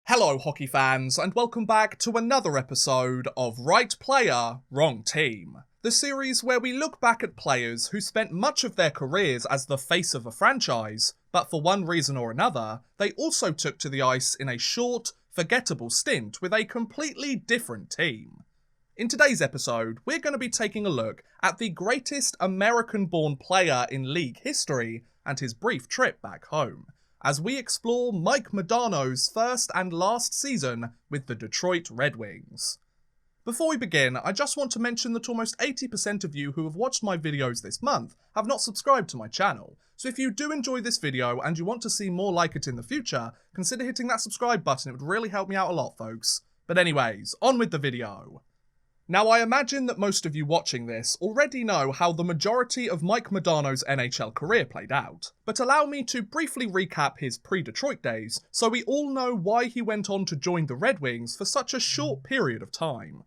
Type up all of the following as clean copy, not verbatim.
Hello hockey fans, and welcome back to another episode of Right Player, Wrong Team, the series where we look back at players who spent much of their careers as the face of a franchise, but for one reason or another, they also took to the ice in a short, forgettable stint with a completely different team. In today's episode, we're going to be taking a look at the greatest American-born player in league history and his brief trip back home, as we explore Mike Modano's first and last season with the Detroit Red Wings. Before we begin, I just want to mention that almost 80% of you who have watched my videos this month have not subscribed to my channel, so if you do enjoy this video and you want to see more like it in the future, consider hitting that subscribe button. It would really help me out a lot, folks. But anyways, on with the video. Now, I imagine that most of you watching this already know how the majority of Mike Modano's NHL career played out, but allow me to briefly recap his pre-Detroit days so we all know why he went on to join the Red Wings for such a short period of time.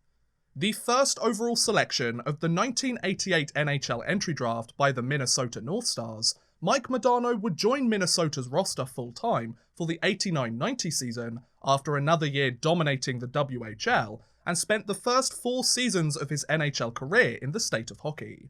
The first overall selection of the 1988 NHL entry draft by the Minnesota North Stars, Mike Modano would join Minnesota's roster full-time for the 89-90 season after another year dominating the WHL, and spent the first 4 seasons of his NHL career in the state of hockey.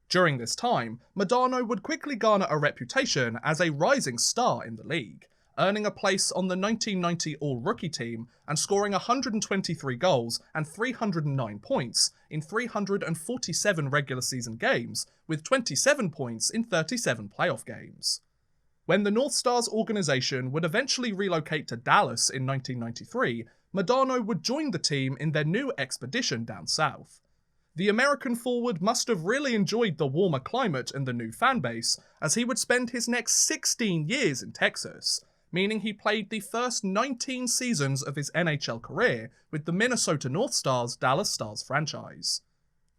During this time, Modano would quickly garner a reputation as a rising star in the league, earning a place on the 1990 All-Rookie team and scoring 123 goals and 309 points in 347 regular season games, with 27 points in 37 playoff games. When the North Stars organization would eventually relocate to Dallas in 1993, Modano would join the team in their new expedition down south. The American forward must have really enjoyed the warmer climate and the new fanbase, as he would spend his next 16 years in Texas, meaning he played the first 19 seasons of his NHL career with the Minnesota North Stars Dallas Stars franchise.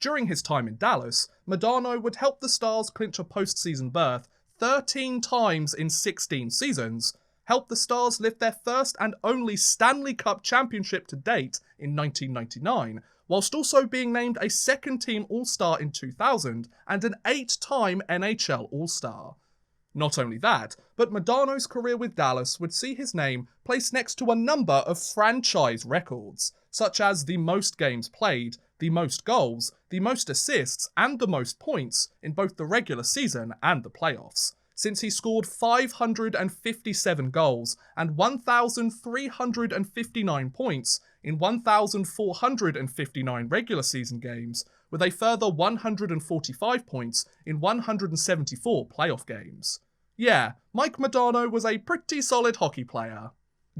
During his time in Dallas, Modano would help the Stars clinch a postseason berth 13 times in 16 seasons, helped the Stars lift their first and only Stanley Cup championship to date in 1999, whilst also being named a second-team All-Star in 2000 and an 8-time NHL All-Star. Not only that, but Modano's career with Dallas would see his name placed next to a number of franchise records, such as the most games played, the most goals, the most assists, and the most points in both the regular season and the playoffs, since he scored 557 goals and 1,359 points in 1,459 regular season games, with a further 145 points in 174 playoff games. Yeah, Mike Modano was a pretty solid hockey player.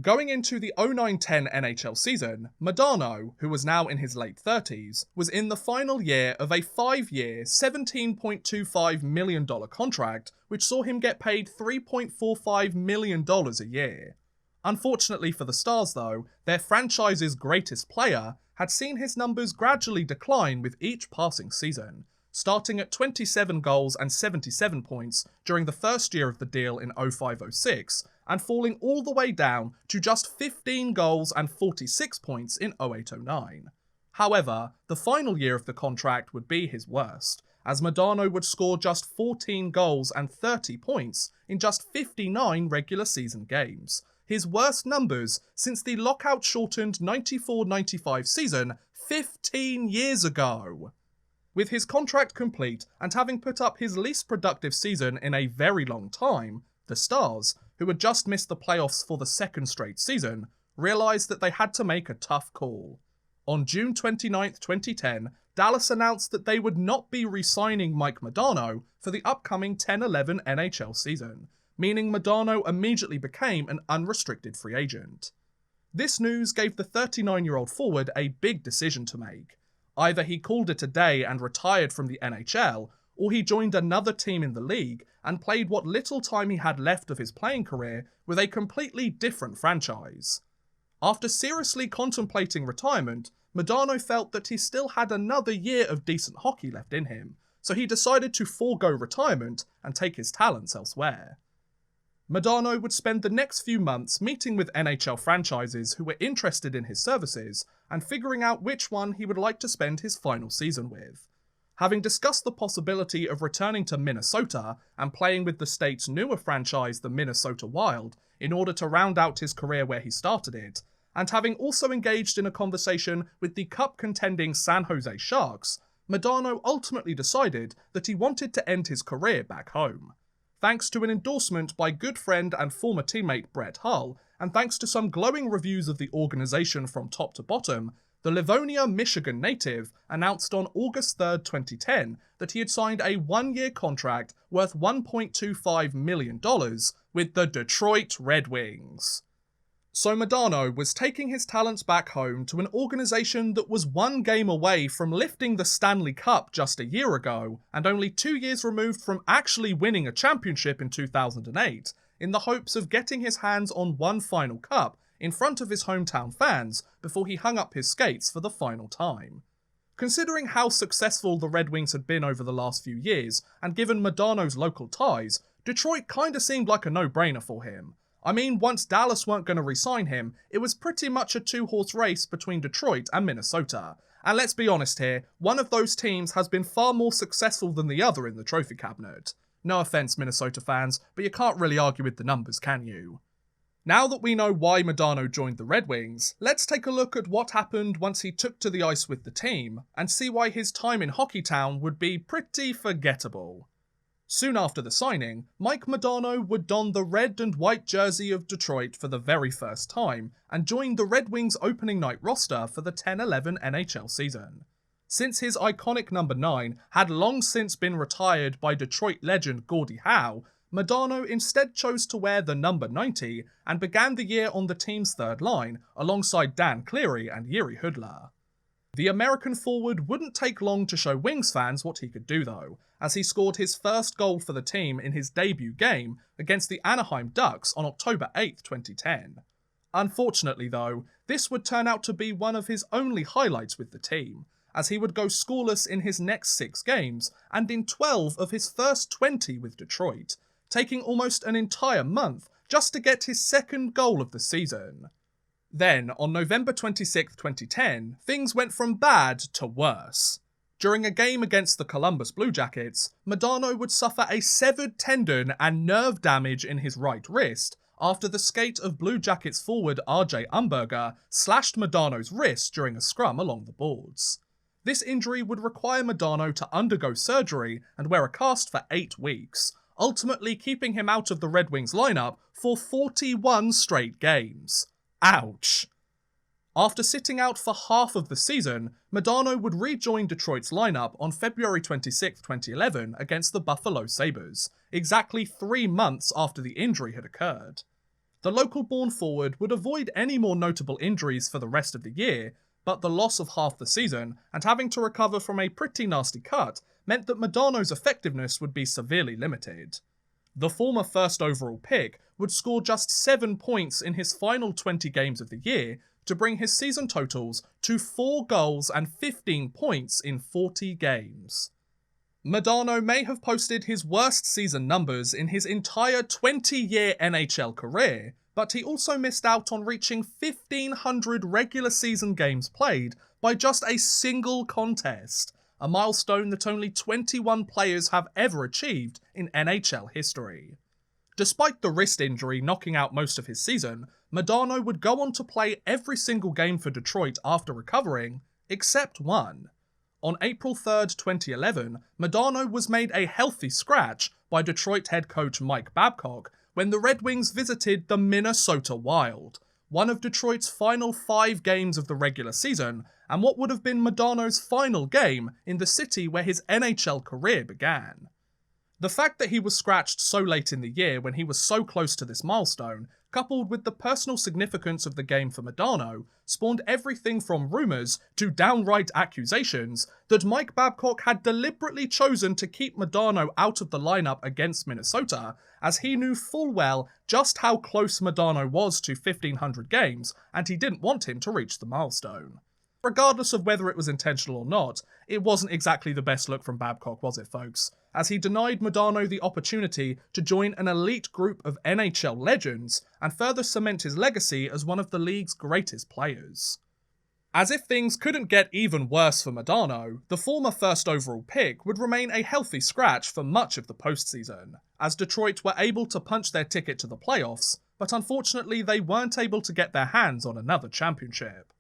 Going into the 09-10 NHL season, Modano, who was now in his late 30s, was in the final year of a 5-year, $17.25 million contract, which saw him get paid $3.45 million a year. Unfortunately for the Stars though, their franchise's greatest player had seen his numbers gradually decline with each passing season, starting at 27 goals and 77 points during the first year of the deal in 05-06, and falling all the way down to just 15 goals and 46 points in 08-09. However, the final year of the contract would be his worst, as Modano would score just 14 goals and 30 points in just 59 regular season games, his worst numbers since the lockout-shortened 94-95 season 15 years ago. With his contract complete and having put up his least productive season in a very long time, the Stars, who had just missed the playoffs for the second straight season, realised that they had to make a tough call. On June 29, 2010, Dallas announced that they would not be re-signing Mike Modano for the upcoming 10-11 NHL season, meaning Modano immediately became an unrestricted free agent. This news gave the 39-year-old forward a big decision to make. Either he called it a day and retired from the NHL, or he joined another team in the league and played what little time he had left of his playing career with a completely different franchise. After seriously contemplating retirement, Modano felt that he still had another year of decent hockey left in him, so he decided to forego retirement and take his talents elsewhere. Modano would spend the next few months meeting with NHL franchises who were interested in his services and figuring out which one he would like to spend his final season with. Having discussed the possibility of returning to Minnesota and playing with the state's newer franchise, the Minnesota Wild, in order to round out his career where he started it, and having also engaged in a conversation with the cup-contending San Jose Sharks, Modano ultimately decided that he wanted to end his career back home. Thanks to an endorsement by good friend and former teammate Brett Hull, and thanks to some glowing reviews of the organisation from top to bottom, the Livonia, Michigan native announced on August 3, 2010 that he had signed a one-year contract worth $1.25 million with the Detroit Red Wings. So Modano was taking his talents back home to an organisation that was one game away from lifting the Stanley Cup just a year ago, and only 2 years removed from actually winning a championship in 2008, in the hopes of getting his hands on one final cup in front of his hometown fans before he hung up his skates for the final time. Considering how successful the Red Wings had been over the last few years, and given Modano's local ties, Detroit kinda seemed like a no-brainer for him. I mean, once Dallas weren't going to re-sign him, it was pretty much a two-horse race between Detroit and Minnesota. And let's be honest here, one of those teams has been far more successful than the other in the trophy cabinet. No offense, Minnesota fans, but you can't really argue with the numbers, can you? Now that we know why Modano joined the Red Wings, let's take a look at what happened once he took to the ice with the team, and see why his time in Hockeytown would be pretty forgettable. Soon after the signing, Mike Modano would don the red and white jersey of Detroit for the very first time, and join the Red Wings opening night roster for the 10-11 NHL season. Since his iconic number 9 had long since been retired by Detroit legend Gordie Howe, Modano instead chose to wear the number 90 and began the year on the team's third line, alongside Dan Cleary and Jiri Hudler. The American forward wouldn't take long to show Wings fans what he could do though, as he scored his first goal for the team in his debut game against the Anaheim Ducks on October 8, 2010. Unfortunately though, this would turn out to be one of his only highlights with the team, as he would go scoreless in his next 6 games, and in 12 of his first 20 with Detroit, taking almost an entire month just to get his second goal of the season. Then, on November 26, 2010, things went from bad to worse. During a game against the Columbus Blue Jackets, Modano would suffer a severed tendon and nerve damage in his right wrist after the skate of Blue Jackets forward RJ Umberger slashed Modano's wrist during a scrum along the boards. This injury would require Modano to undergo surgery and wear a cast for 8 weeks, ultimately keeping him out of the Red Wings lineup for 41 straight games. Ouch. After sitting out for half of the season, Modano would rejoin Detroit's lineup on February 26, 2011 against the Buffalo Sabres, exactly 3 months after the injury had occurred. The local-born forward would avoid any more notable injuries for the rest of the year, but the loss of half the season and having to recover from a pretty nasty cut meant that Modano's effectiveness would be severely limited. The former first overall pick would score just 7 points in his final 20 games of the year to bring his season totals to 4 goals and 15 points in 40 games. Modano may have posted his worst season numbers in his entire 20-year NHL career, but he also missed out on reaching 1,500 regular season games played by just a single contest, a milestone that only 21 players have ever achieved in NHL history. Despite the wrist injury knocking out most of his season, Modano would go on to play every single game for Detroit after recovering, except one. On April 3rd, 2011, Modano was made a healthy scratch by Detroit head coach Mike Babcock when the Red Wings visited the Minnesota Wild, one of Detroit's final 5 games of the regular season, and what would have been Modano's final game in the city where his NHL career began. The fact that he was scratched so late in the year when he was so close to this milestone, coupled with the personal significance of the game for Modano, spawned everything from rumours to downright accusations that Mike Babcock had deliberately chosen to keep Modano out of the lineup against Minnesota, as he knew full well just how close Modano was to 1,500 games, and he didn't want him to reach the milestone. Regardless of whether it was intentional or not, it wasn't exactly the best look from Babcock, was it, folks? As he denied Modano the opportunity to join an elite group of NHL legends and further cement his legacy as one of the league's greatest players. As if things couldn't get even worse for Modano, the former first overall pick would remain a healthy scratch for much of the postseason, as Detroit were able to punch their ticket to the playoffs, but unfortunately they weren't able to get their hands on another championship.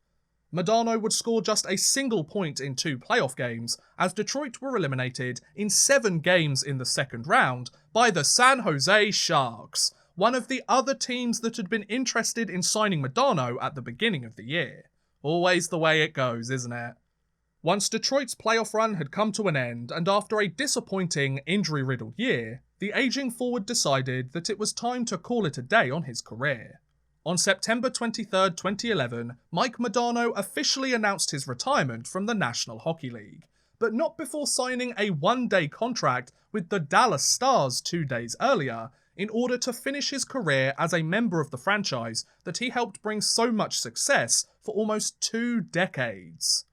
Modano would score just a single point in 2 playoff games, as Detroit were eliminated in 7 games in the second round by the San Jose Sharks, one of the other teams that had been interested in signing Modano at the beginning of the year. Always the way it goes, isn't it? Once Detroit's playoff run had come to an end, and after a disappointing, injury-riddled year, the aging forward decided that it was time to call it a day on his career. On September 23, 2011, Mike Modano officially announced his retirement from the National Hockey League, but not before signing a 1-day contract with the Dallas Stars 2 days earlier, in order to finish his career as a member of the franchise that he helped bring so much success for almost 2 decades.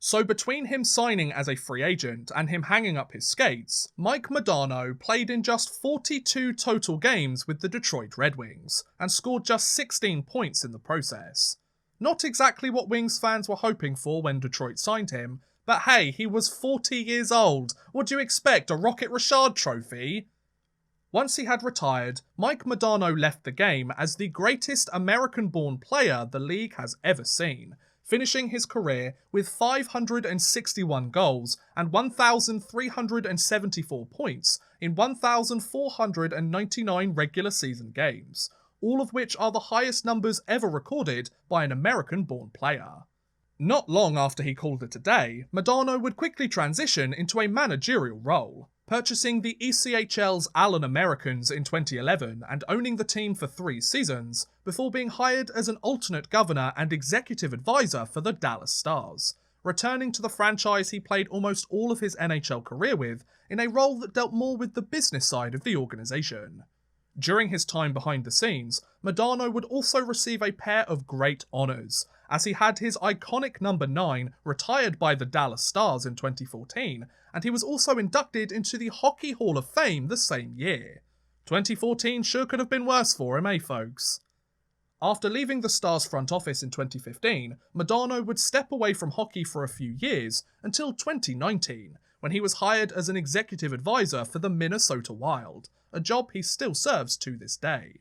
So between him signing as a free agent and him hanging up his skates, Mike Modano played in just 42 total games with the Detroit Red Wings, and scored just 16 points in the process. Not exactly what Wings fans were hoping for when Detroit signed him, but hey, he was 40 years old. What do you expect, a Rocket Richard trophy? Once he had retired, Mike Modano left the game as the greatest American-born player the league has ever seen, finishing his career with 561 goals and 1,374 points in 1,499 regular season games, all of which are the highest numbers ever recorded by an American-born player. Not long after he called it a day, Modano would quickly transition into a managerial role, purchasing the ECHL's Allen Americans in 2011 and owning the team for 3 seasons, before being hired as an alternate governor and executive advisor for the Dallas Stars, returning to the franchise he played almost all of his NHL career with, in a role that dealt more with the business side of the organisation. During his time behind the scenes, Modano would also receive a pair of great honours, as he had his iconic number 9 retired by the Dallas Stars in 2014, and he was also inducted into the Hockey Hall of Fame the same year. 2014 sure could have been worse for him, eh folks? After leaving the Stars front office in 2015, Modano would step away from hockey for a few years, until 2019, when he was hired as an executive advisor for the Minnesota Wild, a job he still serves to this day.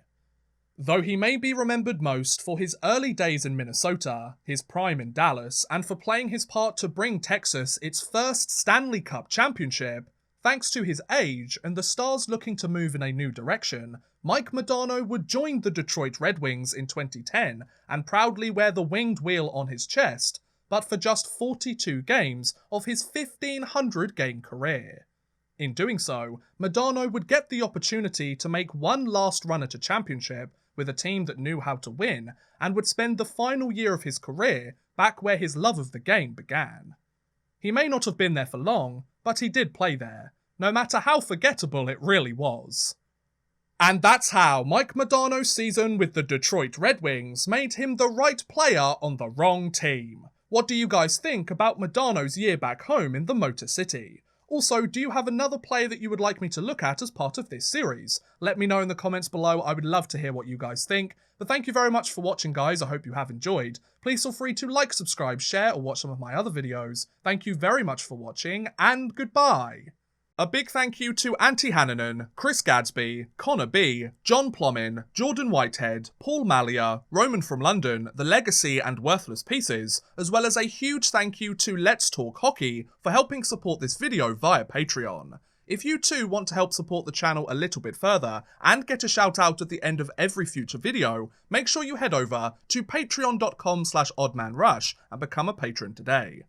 Though he may be remembered most for his early days in Minnesota, his prime in Dallas, and for playing his part to bring Texas its first Stanley Cup championship, thanks to his age and the Stars looking to move in a new direction, Mike Modano would join the Detroit Red Wings in 2010 and proudly wear the winged wheel on his chest, but for just 42 games of his 1,500-game career. In doing so, Modano would get the opportunity to make one last run at a championship with a team that knew how to win, and would spend the final year of his career back where his love of the game began. He may not have been there for long, but he did play there, no matter how forgettable it really was. And that's how Mike Modano's season with the Detroit Red Wings made him the right player on the wrong team. What do you guys think about Modano's year back home in the Motor City? Also, do you have another player that you would like me to look at as part of this series? Let me know in the comments below, I would love to hear what you guys think. But thank you very much for watching, guys, I hope you have enjoyed. Please feel free to like, subscribe, share, or watch some of my other videos. Thank you very much for watching, and goodbye! A big thank you to Antti Hannanen, Chris Gadsby, Connor B, John Plomin, Jordan Whitehead, Paul Mallia, Roman from London, The Legacy and Worthless Pieces, as well as a huge thank you to Let's Talk Hockey for helping support this video via Patreon. If you too want to help support the channel a little bit further and get a shout out at the end of every future video, make sure you head over to patreon.com/oddmanrush and become a patron today.